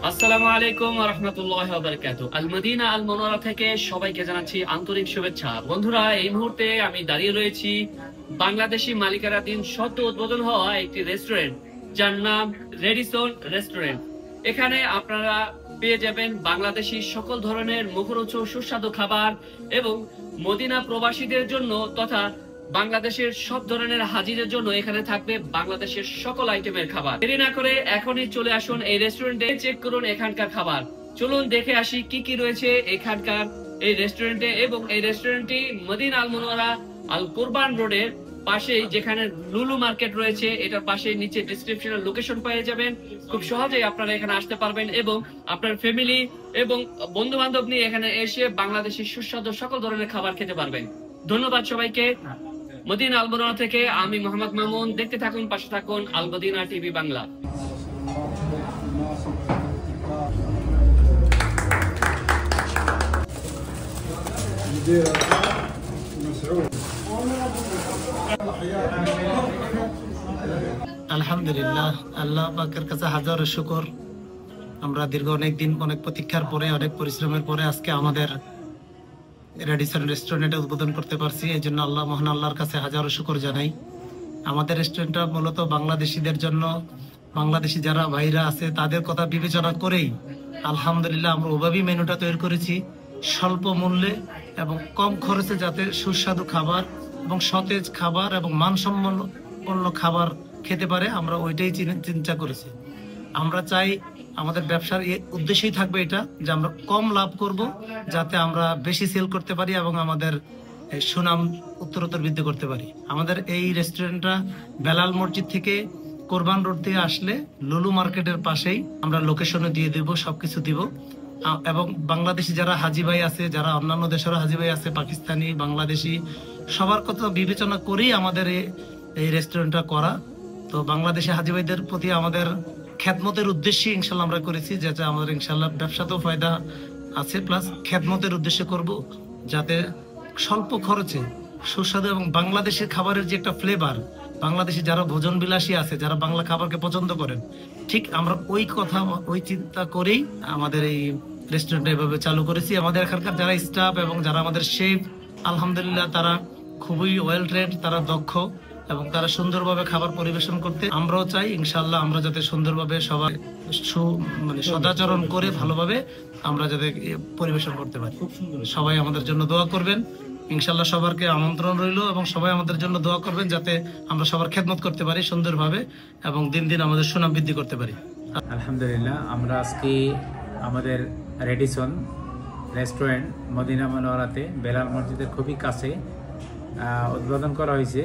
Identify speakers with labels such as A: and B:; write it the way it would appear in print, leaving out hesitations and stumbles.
A: আসসালামু আলাইকুম ওয়া রাহমাতুল্লাহি ওয়া বারাকাতুহু। আল মদিনা আল মুনাওয়ারা থেকে সবাইকে জানাচ্ছি আন্তরিক শুভেচ্ছা। বন্ধুরা, এই মুহূর্তে আমি দাঁড়িয়ে রয়েছি বাংলাদেশি মালিকানাধীন সদ্য উদ্বোধন হওয়া একটি রেস্টুরেন্ট, যার নাম রেডিসন রেস্টুরেন্ট। এখানে আপনারা পেয়ে যাবেন বাংলাদেশি সকল ধরনের মুখরোচক সুস্বাদু খাবার এবং মদিনা প্রবাসীদের জন্য তথা বাংলাদেশের সব ধরনের হাজিদের জন্য এখানে থাকবে বাংলাদেশের সকল আইটেমের খাবার। দেরি না করে এখনই চলে আসুন এই রেস্টুরেন্টে, চেক করুন এখানকার খাবার। চলুন দেখে আসি কি কি রয়েছে এখানকার এই রেস্টুরেন্টে। এবং এই রেস্টুরেন্টটি মদিনা আল মুনাওয়ারা আল কুরবান রোডের পাশেই, যেখানে লুলু মার্কেট রয়েছে, এটার পাশে নিচে ডেসক্রিপশনের লোকেশন পেয়ে যাবেন। খুব সহজেই আপনারা এখানে আসতে পারবেন এবং আপনার ফ্যামিলি এবং বন্ধু বান্ধব নিয়ে এখানে এসে বাংলাদেশের সুস্বাদু সকল ধরনের খাবার খেতে পারবেন। ধন্যবাদ সবাইকে। মদিনা আল মুনাওয়ারা থেকে আমি মোহাম্মদ মামুন। দেখতে থাকুন, পাশে থাকুন আল মদিনা টিভি বাংলা।
B: আলহামদুলিল্লাহ, আল্লাহ পাকের কাছে হাজারো শুকর। আমরা দীর্ঘ অনেক দিন, অনেক প্রতীক্ষার পরে, অনেক পরিশ্রমের পরে আজকে আমাদের রেডিসন রেস্টুরেন্টে উদ্বোধন করতে পারছি। এই জন্য মহান আল্লাহর কাছে হাজারো শুকর জানাই। আমাদের রেস্টুরেন্টটা মূলত বাংলাদেশিদের জন্য, বাংলাদেশি যারা ভাইরা আছে তাদের কথা বিবেচনা করেই আলহামদুলিল্লাহ আমরা ওভাবেই মেনুটা তৈরি করেছি, স্বল্প মূল্যে এবং কম খরচে, যাতে সুস্বাদু খাবার এবং সতেজ খাবার এবং মানসম্পন্ন খাবার খেতে পারে। আমরা ওইটাই চিন্তা করেছি। আমরা চাই, আমাদের ব্যবসার উদ্দেশ্যই থাকবে এটা, যে আমরা কম লাভ করব, যাতে আমরা বেশি সেল করতে পারি এবং আমাদের সুনাম উত্তরোত্তর বৃদ্ধি করতে পারি। আমাদের এই রেস্টুরেন্টটা বেলাল মসজিদ থেকে, কোরবান রোড থেকে আসলে লুলু মার্কেটের পাশেই, আমরা লোকেশনে দিয়ে দিব, সবকিছু দিব। এবং বাংলাদেশি যারা হাজি ভাই আছে, যারা অন্যান্য দেশেরও হাজি ভাই আছে, পাকিস্তানি, বাংলাদেশি, সবার কথা বিবেচনা করেই আমাদের এই রেস্টুরেন্টটা করা। তো বাংলাদেশি হাজি ভাইদের প্রতি আমাদের খেদমতের উদ্দেশ্যে ইনশাল্লাহ আমরা করেছি, যাতে আমাদের ইনশাল্লাহ ব্যবসাতেও ফায়দা আছে, প্লাস খেদমতের উদ্দেশ্যে করব, যাতে স্বল্প খরচে সুস্বাদু এবং বাংলাদেশের খাবারের যে একটা ফ্লেভার, বাংলাদেশে যারা ভোজন বিলাসী আছে, যারা বাংলা খাবারকে পছন্দ করেন, ঠিক আমরা ওই চিন্তা করেই আমাদের এই রেস্টুরেন্টটা এভাবে চালু করেছি। আমাদের এখানকার যারা স্টাফ এবং যারা আমাদের শেফ, আলহামদুলিল্লাহ তারা খুবই ওয়েল ট্রেন্ড, তারা দক্ষ এবং তারা সুন্দরভাবে খাবার পরিবেশন করতে। আমরাও চাই ইনশাল্লাহ আমরা যাতে সুন্দরভাবে সবাই সদাচরণ করে ভালোভাবে আমরা যাতে পরিবেশন করতে পারি। সবাই আমাদের জন্য দোয়া করবেন ইনশাল্লাহ। সবারকে আমন্ত্রণ রইল এবং সবাই আমাদের জন্য দোয়া করবেন, যাতে আমরা সবার খেদমত করতে পারি সুন্দরভাবে এবং দিন দিন আমাদের সুনাম বৃদ্ধি করতে পারি।
C: আলহামদুলিল্লাহ, আমরা আজকে আমাদের রেডিসন রেস্টুরেন্ট মদিনা মুনাওয়ারাতে বেলাল মসজিদের খুবই কাছে উদ্বোধন করা হয়েছে।